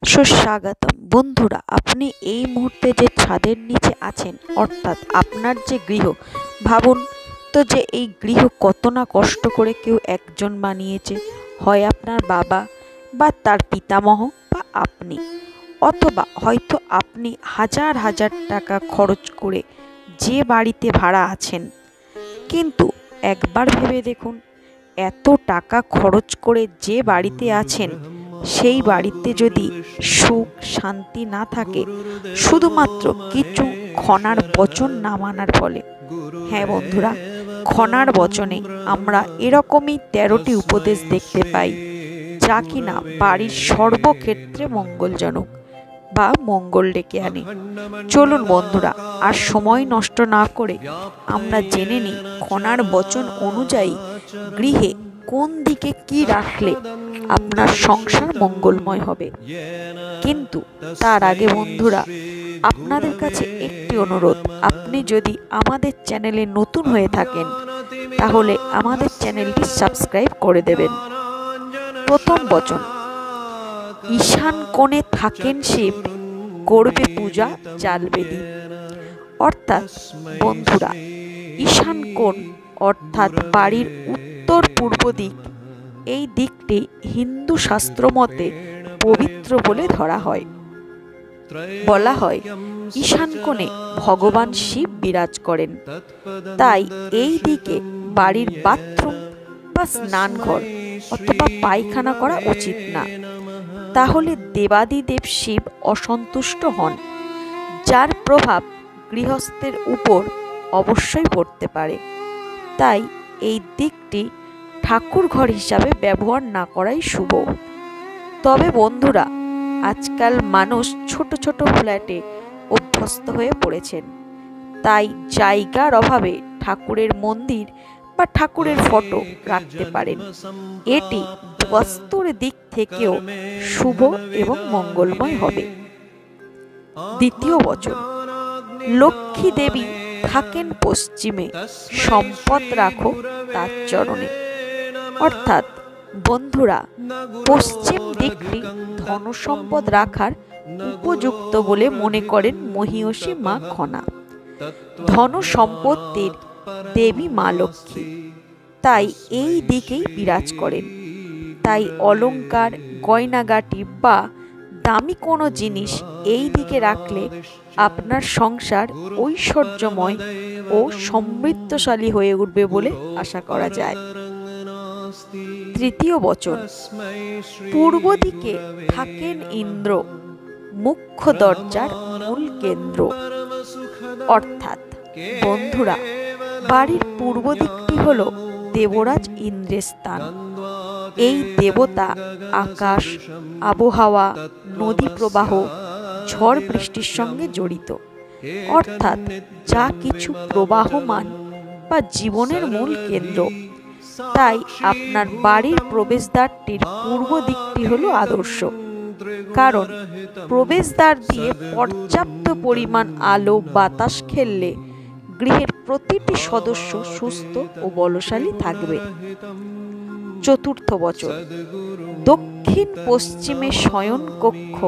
সুস্বাগতম বন্ধুরা, আপনি এই মুহূর্তে যে ছাদের নিচে আছেন, অর্থাৎ আপনার যে গৃহ, ভাবুন তো যে এই গৃহ কত না কষ্ট করে কেউ একজন বানিয়েছে। হয় আপনার বাবা বা তার পিতামহ বা আপনি, অথবা হয়তো আপনি হাজার হাজার টাকা খরচ করে যে বাড়িতে ভাড়া আছেন। কিন্তু একবার ভেবে দেখুন, এত টাকা খরচ করে যে বাড়িতে আছেন, সেই বাড়িতে যদি সুখ শান্তি না থাকে, শুধুমাত্র কিছু খনার বচন না মানার ফলে। হ্যাঁ বন্ধুরা, খনার বচনে আমরা এরকমই 13টি উপদেশ দেখতে পাই, যা কিনা বাড়ির সর্বক্ষেত্রে মঙ্গলজনক বা মঙ্গল ডেকে আনে। চলুন বন্ধুরা, আর সময় নষ্ট না করে আমরা জেনে নিই খনার বচন অনুযায়ী গৃহে কোন দিকে কি রাখলে আপনার সংসার মঙ্গলময় হবে। কিন্তু তার আগে বন্ধুরা, আপনাদের কাছে একটি অনুরোধ, আপনি যদি আমাদের চ্যানেলে নতুন হয়ে থাকেন তাহলে আমাদের চ্যানেলটি সাবস্ক্রাইব করে দেবেন। প্রথম বচন, ঈশান কোণে থাকেন শিব, করবে পূজা জ্বালবে দীপ। অর্থাৎ বন্ধুরা, ঈশান কোণ অর্থাৎ বাড়ির উত্তর পূর্ব দিক, এই দিকটি হিন্দু শাস্ত্র মতে পবিত্র বলে ধরা হয়। বলা হয় ঈশান কোণে ভগবান শিব বিরাজ করেন, তাই এই দিকে বাড়ির বাথরুম বা স্নানঘর অথবা পায়খানা করা উচিত না। তাহলে দেবাদিদেব শিব অসন্তুষ্ট হন, যার প্রভাব গৃহস্থের উপর অবশ্যই পড়তে পারে। তাই এই দিকটি ঠাকুর ঘর হিসাবে ব্যবহার না করাই শুভ। তবে বন্ধুরা, আজকাল মানুষ ছোট ছোট ফ্ল্যাটে অভ্যস্ত হয়ে পড়েছেন, তাই জায়গার অভাবে ঠাকুরের মন্দির বা ঠাকুরের ফটো রাখতে পারেন। এটি বাস্তুর দিক থেকেও শুভ এবং মঙ্গলময় হবে। দ্বিতীয় বচন, লক্ষ্মী দেবী থাকেন পশ্চিমে, সম্পদ রাখো তার চরণে। অর্থাৎ বন্ধুরা, পশ্চিম দিকটি ধনসম্পদ রাখার উপযুক্ত বলে মনে করেন মহিষী মা খনা। ধন সম্পত্তির দেবী মা লক্ষ্মী, তাই এই দিকেই বিরাজ করেন। তাই অলংকার, গয়নাগাটি বা দামি কোনো জিনিস এই দিকে রাখলে আপনার সংসার ঐশ্বর্যময় ও সমৃদ্ধশালী হয়ে উঠবে বলে আশা করা যায়। তৃতীয় বচন, পূর্ব দিকে থাকেন ইন্দ্র, মুখ্য দরজার মূল কেন্দ্র। অর্থাৎ বন্ধুরা, বাড়ির পূর্ব দিকটি হল দেবরাজ ইন্দ্রের স্থান। এই দেবতা আকাশ, আবহাওয়া, নদী প্রবাহ, ঝড় বৃষ্টির সঙ্গে জড়িত। অর্থাৎ যা কিছু প্রবাহমান বা জীবনের মূল কেন্দ্র। তাই আপনার বাড়ির প্রবেশদ্বারটির পূর্ব দিকটি হলো আদর্শ, কারণ প্রবেশদ্বার দিয়ে পর্যাপ্ত পরিমাণ আলো বাতাস খেললে গৃহের প্রতিটি সদস্য সুস্থ ও বলশালী থাকবে। চতুর্থ বচন, দক্ষিণ পশ্চিমে শয়ন কক্ষ,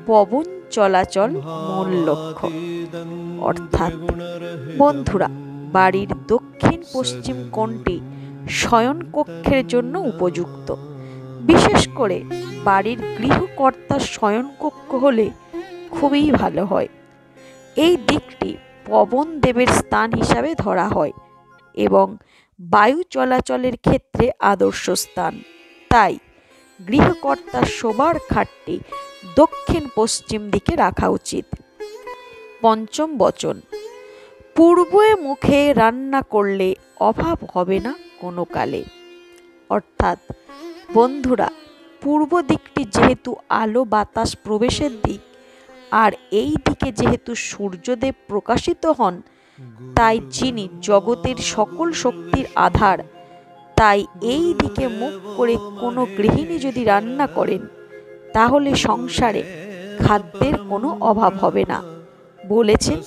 পবন চলাচল মূল লক্ষ্য। অর্থাৎ বন্ধুরা, বাড়ির দক্ষিণ পশ্চিম কোণটি শয়ন কক্ষের জন্য উপযুক্ত। বিশেষ করে বাড়ির গৃহকর্তার শয়ন কক্ষ হলে খুবই ভালো হয়। এই দিকটি পবন দেবের স্থান হিসাবে ধরা হয় এবং বায়ু চলাচলের ক্ষেত্রে আদর্শ স্থান। তাই গৃহকর্তার শোবার খাটটি দক্ষিণ পশ্চিম দিকে রাখা উচিত। পঞ্চম বচন, পূর্বে মুখে রান্না করলে অভাব হবে না কোনো কালে। অর্থাৎ বন্ধুরা, পূর্ব দিকটি যেহেতু আলো বাতাস প্রবেশের দিক, আর এই দিকে যেহেতু সূর্যদেব প্রকাশিত হন, তাই যিনি জগতের সকল শক্তির আধার, তাই এই দিকে মুখ করে কোনো গৃহিণী যদি রান্না করেন, তাহলে সংসারে খাদ্যের কোনো অভাব হবে না, বলেছেন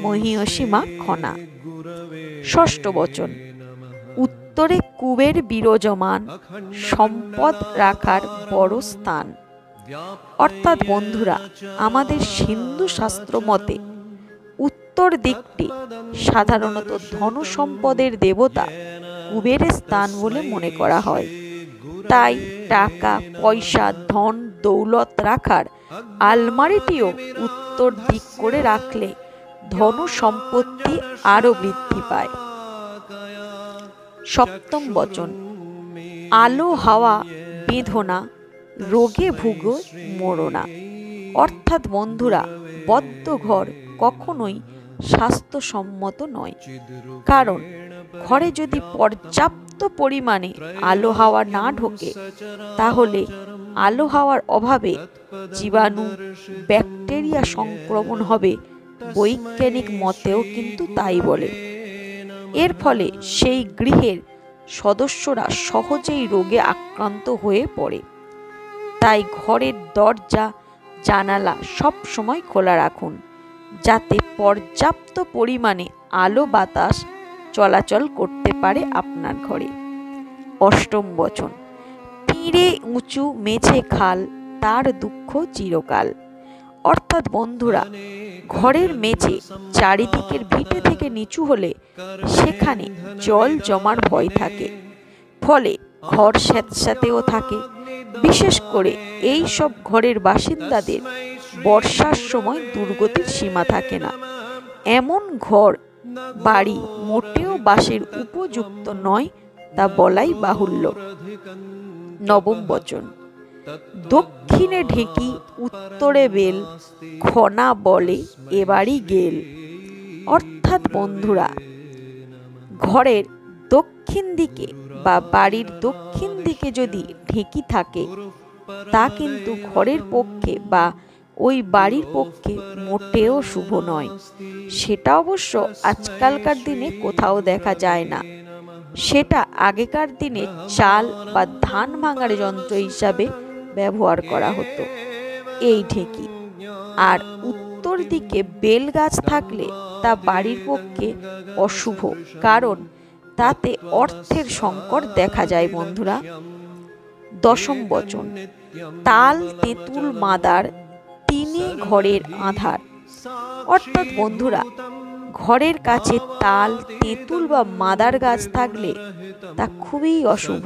মহিষী মা খনা। ষষ্ঠ বচন, উত্তরে কুবের বিরাজমান, সম্পদ রাখার বড় স্থান। অর্থাৎ বন্ধুরা, আমাদের হিন্দু শাস্ত্র মতে উত্তর দিকটি সাধারণত ধন সম্পদের দেবতা কুবেরের স্থান বলে মনে করা হয়। তাই টাকা পয়সা ধন দৌলত রাখার আলমারিটিও উত্তর দিক করে রাখলে ধন সম্পত্তি আরো বৃদ্ধি পায়। সপ্তম বচন, আলো হাওয়া বেঁধোনা, রোগে ভুগো মরোনা। অর্থাৎ বন্ধুরা, বদ্ধ ঘর কখনোই স্বাস্থ্যসম্মত নয়। কারণ ঘরে যদি পর্যাপ্ত পরিমাণে আলো হাওয়া না ঢোকে, তাহলে আলো হাওয়ার অভাবে জীবাণু ব্যাকটেরিয়া সংক্রমণ হবে। বৈজ্ঞানিক মতেও কিন্তু তাই বলে। এর ফলে সেই গৃহের সদস্যরা সহজেই রোগে আক্রান্ত হয়ে পড়ে। তাই ঘরের দরজা জানালা সব সময় খোলা রাখুন, যাতে পর্যাপ্ত পরিমাণে আলো বাতাস চলাচল করতে পারে আপনার ঘরে। অষ্টম বচন, তীরে উঁচু মেঝে খাল, তার দুঃখ চিরকাল। অর্থাৎ বন্ধুরা, ঘরের মেঝে চারিদিকের ভিটে থেকে নিচু হলে সেখানে জল জমার ভয় থাকে, ফলে ঘর স্যাঁতস্যাঁতেও থাকে। বিশেষ করে এই সব ঘরের বাসিন্দাদের বর্ষার সময় দুর্গতির সীমা থাকে না। এমন ঘর বাড়ি মোটেও বাসের উপযুক্ত নয়, তা বলাই বাহুল্য। নবম বচন, দক্ষিণে ঢেঁকি উত্তরে বেল, খনা বলে এবারই গেল। অর্থাৎ বন্ধুরা, ঘরের দক্ষিণ দিকে বা বাড়ির দক্ষিণ দিকে যদি ঢেঁকি থাকে, তা কিন্তু ঘরের পক্ষে বা ওই বাড়ির পক্ষে মোটেও শুভ নয়। সেটা অবশ্য আজকালকার দিনে কোথাও দেখা যায় না। সেটা আগেকার দিনে চাল বা ধান ভাঙার যন্ত্র হিসাবে ব্যবহার করা হতো এই ঢেঁকি। আর উত্তর দিকে বেল গাছ থাকলে তা বাড়ির পক্ষে অশুভ, কারণ তাতে অর্থের সংকট দেখা যায় বন্ধুরা। দশম বচন, তাল তেঁতুল মাদার, তিনি ঘরের আধার। অর্থাৎ বন্ধুরা, ঘরের কাছে তাল তেঁতুল বা মাদার গাছ থাকলে তা খুবই অশুভ।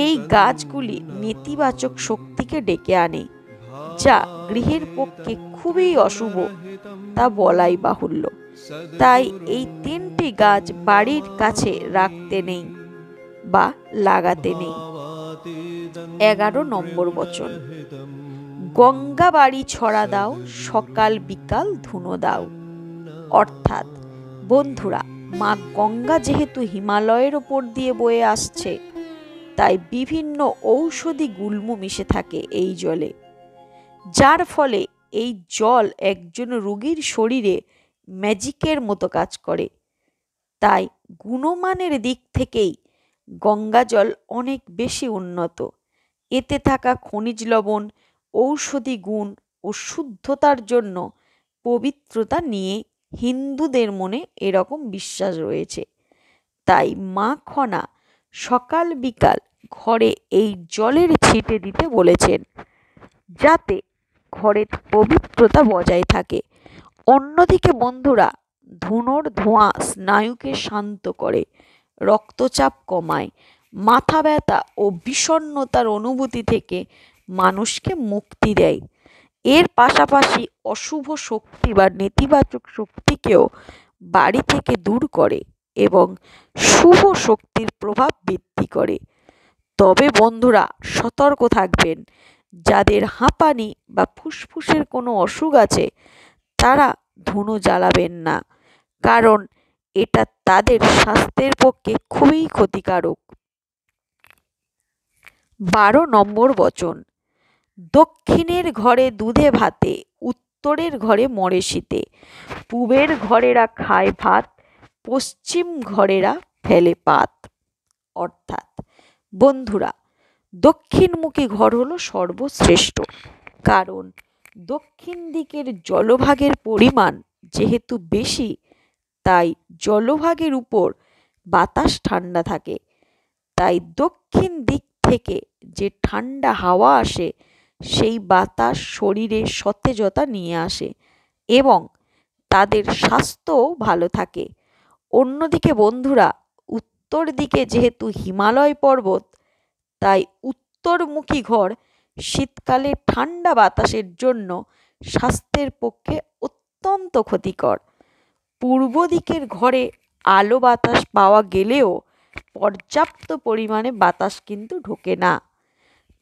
এই গাছগুলি নেতিবাচক শক্তিকে ডেকে আনে, যা গৃহের পক্ষে খুবই অশুভ, তা বলাই বাহুল্য। তাই এই তিনটি গাছ বাড়ির কাছে রাখতে নেই বা লাগাতে নেই। 11 নম্বর বচন, গঙ্গা বাড়ি ছড়া দাও, সকাল বিকাল ধুনো দাও। অর্থাৎ বন্ধুরা, মা গঙ্গা যেহেতু হিমালয়ের ওপর দিয়ে বয়ে আসছে, তাই বিভিন্ন ঔষধি গুল্ম মিশে থাকে এই জলে, যার ফলে এই জল একজন রোগীর শরীরে ম্যাজিকের মতো কাজ করে। তাই গুণমানের দিক থেকেই গঙ্গা জল অনেক বেশি উন্নত। এতে থাকা খনিজ লবণ ঔষধি গুণ ও শুদ্ধতার জন্য পবিত্রতা নিয়ে হিন্দুদের মনে এরকম বিশ্বাস রয়েছে। তাই মা খনা সকাল বিকাল ঘরে এই জলের ছিটে দিতে বলেছেন, যাতে ঘরের পবিত্রতা বজায় থাকে। অন্যদিকে বন্ধুরা, ধুনোর ধোঁয়া স্নায়ুকে শান্ত করে, রক্তচাপ কমায়, মাথা ব্যথা ও বিষণ্ণতার অনুভূতি থেকে মানুষকে মুক্তি দেয়। এর পাশাপাশি অশুভ শক্তি বা নেতিবাচক শক্তিকেও বাড়ি থেকে দূর করে এবং শুভ শক্তির প্রভাব বৃদ্ধি করে। তবে বন্ধুরা, সতর্ক থাকবেন, যাদের হাঁপানি বা ফুসফুসের কোনো অসুখ আছে তারা ধুনো জ্বালাবেন না, কারণ এটা তাদের স্বাস্থ্যের পক্ষে খুবই ক্ষতিকারক। 12 নম্বর বচন, দক্ষিণের ঘরে দুধে ভাতে, উত্তরের ঘরে মরে শীতে। পূবের ঘরেরা খায় ভাত, পশ্চিম ঘরেরা ফেলে পাত। অর্থাৎ বন্ধুরা, দক্ষিণমুখী ঘর হলো সর্বশ্রেষ্ঠ, কারণ দক্ষিণ দিকের জলভাগের পরিমাণ যেহেতু বেশি, তাই জলভাগের উপর বাতাস ঠান্ডা থাকে। তাই দক্ষিণ দিক থেকে যে ঠান্ডা হাওয়া আসে সেই বাতাস শরীরে সতেজতা নিয়ে আসে এবং তাদের স্বাস্থ্যও ভালো থাকে। অন্যদিকে বন্ধুরা, উত্তর দিকে যেহেতু হিমালয় পর্বত, তাই উত্তরমুখী ঘর শীতকালে ঠান্ডা বাতাসের জন্য স্বাস্থ্যের পক্ষে অত্যন্ত ক্ষতিকর। পূর্ব দিকের ঘরে আলো বাতাস পাওয়া গেলেও পর্যাপ্ত পরিমাণে বাতাস কিন্তু ঢোকে না।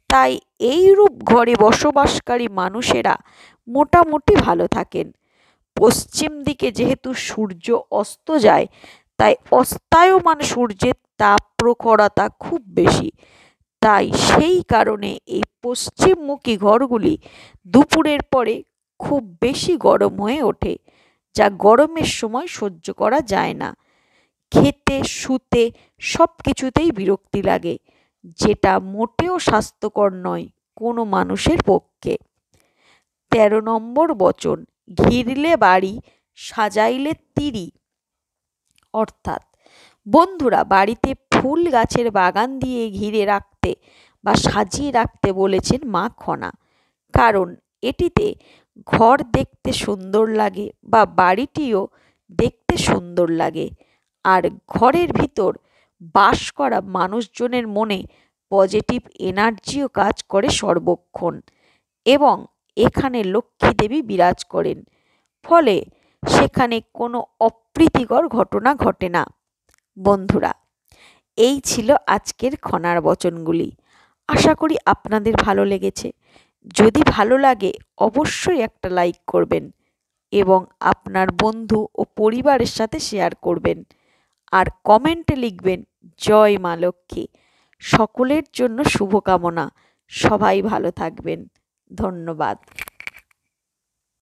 তাই এইরূপ ঘরে বসবাসকারী মানুষেরা মোটামুটি ভালো থাকেন। পশ্চিম দিকে যেহেতু সূর্য অস্ত যায়, তাই অস্তায়মান সূর্যের তাপ প্রখরতা খুব বেশি। তাই সেই কারণে এই পশ্চিমমুখী ঘরগুলি দুপুরের পরে খুব বেশি গরম হয়ে ওঠে, যা গরমের সময় সহ্য করা যায় না। খেতে শুতে সব কিছুতেই বিরক্তি লাগে, যেটা মোটেও স্বাস্থ্যকর নয় কোনো মানুষের পক্ষে। 13 নম্বর বচন, ঘিরলে বাড়ি সাজাইলে তিরি। অর্থাৎ বন্ধুরা, বাড়িতে ফুল গাছের বাগান দিয়ে ঘিরে রাখতে বা সাজিয়ে রাখতে বলেছেন মা খনা। কারণ এটিতে ঘর দেখতে সুন্দর লাগে বা বাড়িটিও দেখতে সুন্দর লাগে। আর ঘরের ভিতর বাস করা মানুষজনের মনে পজিটিভ এনার্জিও কাজ করে সর্বক্ষণ এবং এখানে লক্ষ্মী দেবী বিরাজ করেন, ফলে সেখানে কোনো অপ্রীতিকর ঘটনা ঘটে না। বন্ধুরা, এই ছিল আজকের খনার বচনগুলি। আশা করি আপনাদের ভালো লেগেছে। যদি ভালো লাগে অবশ্যই একটা লাইক করবেন এবং আপনার বন্ধু ও পরিবারের সাথে শেয়ার করবেন। আর কমেন্টে লিখবেন জয় মা লক্ষ্মী। সকলের জন্য শুভকামনা। সবাই ভালো থাকবেন। ধন্যবাদ।